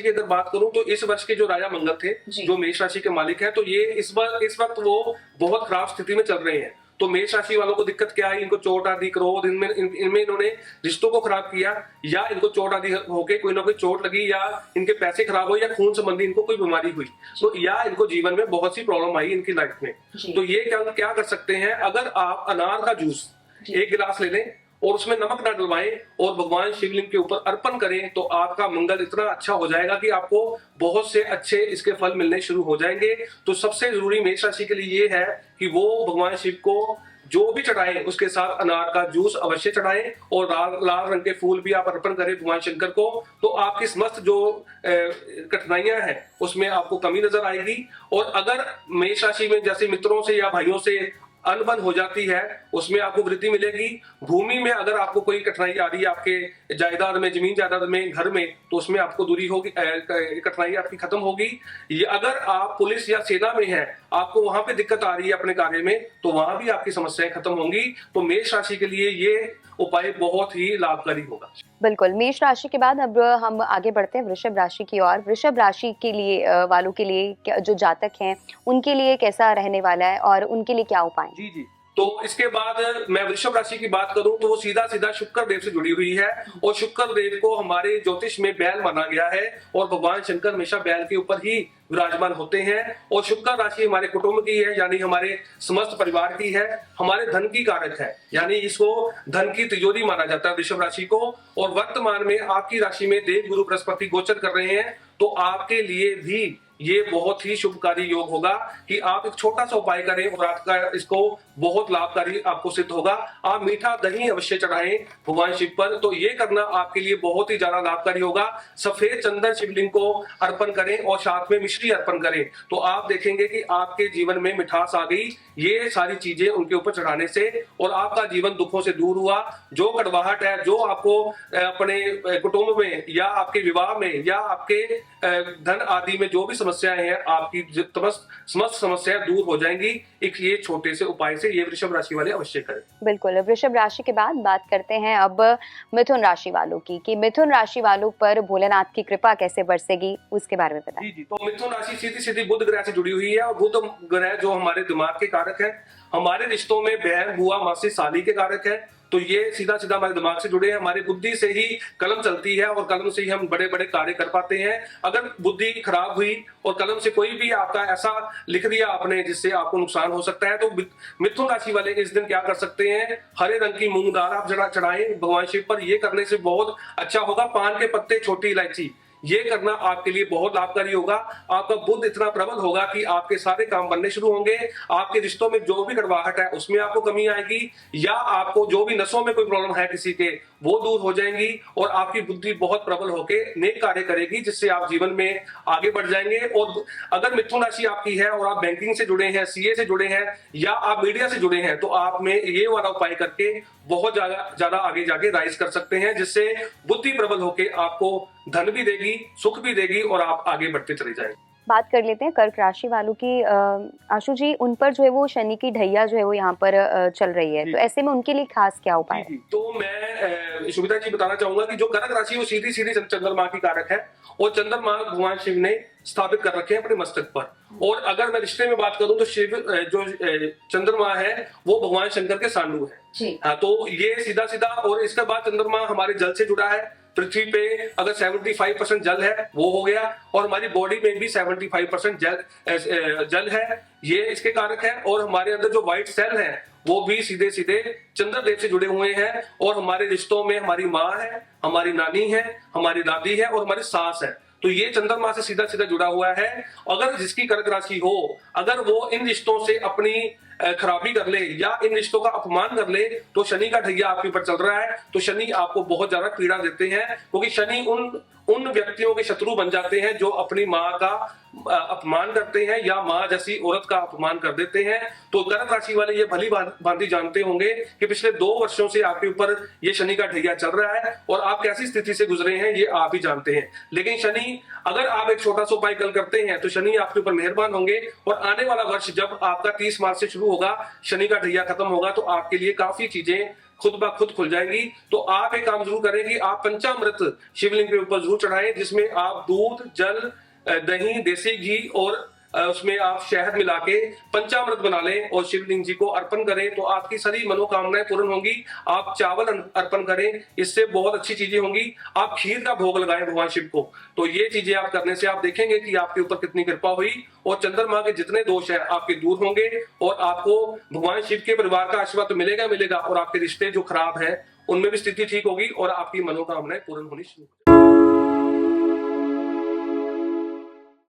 की अगर बात करूं तो इस वर्ष के जो राजा मंगल थे, जो मेष राशि के मालिक हैं, तो ये इस वक्त वो बहुत खराब स्थिति में चल रहे हैं। तो मेष राशि वालों को दिक्कत क्या है, इनको चोट आदि, क्रोध, इनमें इन्होंने रिश्तों को खराब किया, या इनको चोट आदि होके कोई ना कोई चोट लगी, या इनके पैसे खराब हो, या खून संबंधी इनको कोई बीमारी हुई, तो या इनको जीवन में बहुत सी प्रॉब्लम आई इनकी लाइफ में। तो ये क्या कर सकते हैं, अगर आप अनार का जूस 1 गिलास ले लें और उसमें नमक ना डलवाएं और भगवान शिवलिंग के ऊपर अर्पण करें, तो आपका मंगल इतना अच्छा हो जाएगा कि आपको बहुत से अच्छे इसके फल मिलने शुरू हो जाएंगे। तो सबसे जरूरी मेष राशि के लिए ये है कि वो भगवान शिव को जो भी चढ़ाएं उसके साथ अनार का जूस अवश्य चढ़ाएं, और लाल रंग के फूल भी आप अर्पण करें भगवान शंकर को। तो आपकी समस्त जो कठिनाइयां हैं उसमें आपको कमी नजर आएगी। और अगर मेष राशि में जैसे मित्रों से या भाइयों से अनबन हो जाती है, उसमें आपको वृद्धि मिलेगी। भूमि में अगर आपको कोई कठिनाई आ रही है आपके जायदाद में, जमीन जायदाद में, घर में, तो उसमें आपको दूरी होगी, कठिनाई आपकी खत्म होगी। ये अगर आप पुलिस या सेना में हैं, आपको वहां पे दिक्कत आ रही है अपने कार्य में, तो वहां भी आपकी समस्याएं खत्म होंगी। तो मेष राशि के लिए ये उपाय बहुत ही लाभकारी होगा। बिल्कुल। मेष राशि के बाद अब हम आगे बढ़ते हैं वृषभ राशि की ओर। वृषभ राशि के लिए वालों के लिए जो जातक हैं उनके लिए कैसा रहने वाला है और उनके लिए क्या उपाय? जी। तो इसके बाद मैं वृषभ राशि की बात करूं तो वो सीधा शुक्र देव से जुड़ी हुई है, और शुक्र देव को हमारे ज्योतिष में बैल माना गया है, और भगवान शंकर हमेशा बैल के ऊपर ही विराजमान होते हैं। और शुक्र राशि हमारे कुटुंब की है, यानी हमारे समस्त परिवार की है, हमारे धन की कारक है, यानी इसको धन की तिजोरी माना जाता है वृषभ राशि को। और वर्तमान में आपकी राशि में देव गुरु बृहस्पति गोचर कर रहे हैं, तो आपके लिए भी ये बहुत ही शुभकारी योग होगा कि आप एक छोटा सा उपाय करें और आपका इसको बहुत लाभकारी आपको सिद्ध होगा। आप मीठा दही अवश्य चढ़ाएं भगवान शिव पर, तो ये करना आपके लिए बहुत ही ज्यादा लाभकारी होगा। सफेद चंदन शिवलिंग को अर्पण करें और साथ में मिश्री अर्पण करें, तो आप देखेंगे कि आपके जीवन में मिठास आ गई, ये सारी चीजें उनके ऊपर चढ़ाने से, और आपका जीवन दुखों से दूर हुआ। जो कड़वाहट है, जो आपको अपने कुटुंब में या आपके विवाह में या आपके धन आदि में जो भी समस्याएं हैं, आपकी समस्त समस्याएं दूर हो जाएंगी एक ये छोटे से उपाय से। ये वृषभ राशि वाले अवश्य करें। बिल्कुल। वृषभ राशि के बाद बात करते हैं अब मिथुन राशि वालों की, कि मिथुन राशि वालों पर भोलेनाथ की कृपा कैसे बरसेगी, उसके बारे में बताएं। जी। तो मिथुन राशि सीधी बुध ग्रह से जुड़ी हुई है, और बुध ग्रह जो हमारे दिमाग के कारक है, हमारे रिश्तों में बहन, बुआ, मासी, साली के कारक है। तो ये सीधा हमारे दिमाग से जुड़े हैं, हमारी बुद्धि से ही कलम चलती है, और कलम से ही हम बड़े बड़े कार्य कर पाते हैं। अगर बुद्धि खराब हुई और कलम से कोई भी आपका ऐसा लिख दिया आपने जिससे आपको नुकसान हो सकता है, तो मिथुन राशि वाले इस दिन क्या कर सकते हैं, हरे रंग की मूंग दाल आप चढ़ाएं भगवान शिव पर। ये करने से बहुत अच्छा होगा। पान के पत्ते, छोटी इलायची, ये करना आपके लिए बहुत लाभकारी होगा। आपका बुद्ध इतना प्रबल होगा कि आपके सारे काम बनने शुरू होंगे। आपके रिश्तों में जो भी कड़वाहट है उसमें आपको कमी आएगी, या आपको जो भी नसों में कोई प्रॉब्लम है किसी के, वो दूर हो जाएंगी, और आपकी बुद्धि बहुत प्रबल होकर नेक कार्य करेगी, जिससे आप जीवन में आगे बढ़ जाएंगे। और अगर मिथुन राशि आपकी है और आप बैंकिंग से जुड़े हैं, सीए से जुड़े हैं, या आप मीडिया से जुड़े हैं, तो आप में ये वाला उपाय करके बहुत ज्यादा आगे जाके राइज कर सकते हैं, जिससे बुद्धि प्रबल होकर आपको धन भी देगी, सुख भी देगी, और आप आगे बढ़ते चले जाएंगे। बात कर लेते हैं कर्क राशि वालों की। आशु जी, उन पर जो है वो शनि की ढैया जो है वो यहाँ पर चल रही है, तो ऐसे में उनके लिए खास क्या उपाय है? तो मैं सुविधा जी बताना चाहूंगा कि जो कर्क राशि वो सीधी चंद्रमा की कारक है, और चंद्रमा भगवान शिव ने स्थापित कर रखे हैं अपने मस्तक पर। और अगर मैं रिश्ते में बात करूं तो शिव जो चंद्रमा है वो भगवान शंकर के सांडू है। हाँ, तो ये सीधा, और इसके बाद चंद्रमा हमारे जल से जुड़ा है। पृथ्वी पे अगर 75% जल है वो हो गया, और हमारी बॉडी में भी 75% जल है, ये इसके कारक है। और हमारे अंदर जो व्हाइट सेल है वो भी सीधे चंद्रदेव से जुड़े हुए हैं। और हमारे रिश्तों में हमारी माँ है, हमारी नानी है, हमारी दादी है, और हमारी सास है, तो ये चंद्रमा से सीधा जुड़ा हुआ है। अगर जिसकी कर्क राशि हो, अगर वो इन रिश्तों से अपनी खराबी कर ले या इन रिश्तों का अपमान कर ले, तो शनि का ढैया आपके ऊपर चल रहा है। तो शनि आपको बहुत ज्यादा पीड़ा देते हैं, क्योंकि शनि उन व्यक्तियों के शत्रु बन जाते हैं जो अपनी माँ का अपमान करते हैं या माँ जैसी औरत का अपमान कर देते हैं। तो कर्क राशि वाले ये भली भांति जानते होंगे कि पिछले 2 वर्षों से आपके ऊपर ये शनि का ढैया चल रहा है, और आप कैसी स्थिति से गुजरे हैं ये आप ही जानते हैं। लेकिन शनि, अगर आप एक छोटा सा उपाय कल करते हैं तो शनि आपके ऊपर मेहरबान होंगे, और आने वाला वर्ष जब आपका 30 मार्च से शुरू होगा, शनि का ढैया खत्म होगा, तो आपके लिए काफी चीजें खुद ब खुद खुल जाएंगी। तो आप एक काम जरूर करें कि आप पंचामृत शिवलिंग के ऊपर जरूर चढ़ाएं, जिसमें आप दूध, जल, दही, देसी घी और उसमें आप शहद मिला के पंचामृत बना लें और शिवलिंग जी को अर्पण करें, तो आपकी सारी मनोकामनाएं पूर्ण होंगी। आप चावल अर्पण करें, इससे बहुत अच्छी चीजें होंगी। आप खीर का भोग लगाएं भगवान शिव को। तो ये चीजें आप करने से आप देखेंगे कि आपके ऊपर कितनी कृपा हुई और चंद्रमा के जितने दोष हैं आपके दूर होंगे और आपको भगवान शिव के परिवार का आशीर्वाद तो मिलेगा और आपके रिश्ते जो खराब हैं उनमें भी स्थिति ठीक होगी और आपकी मनोकामनाएं पूर्ण होनी शुरू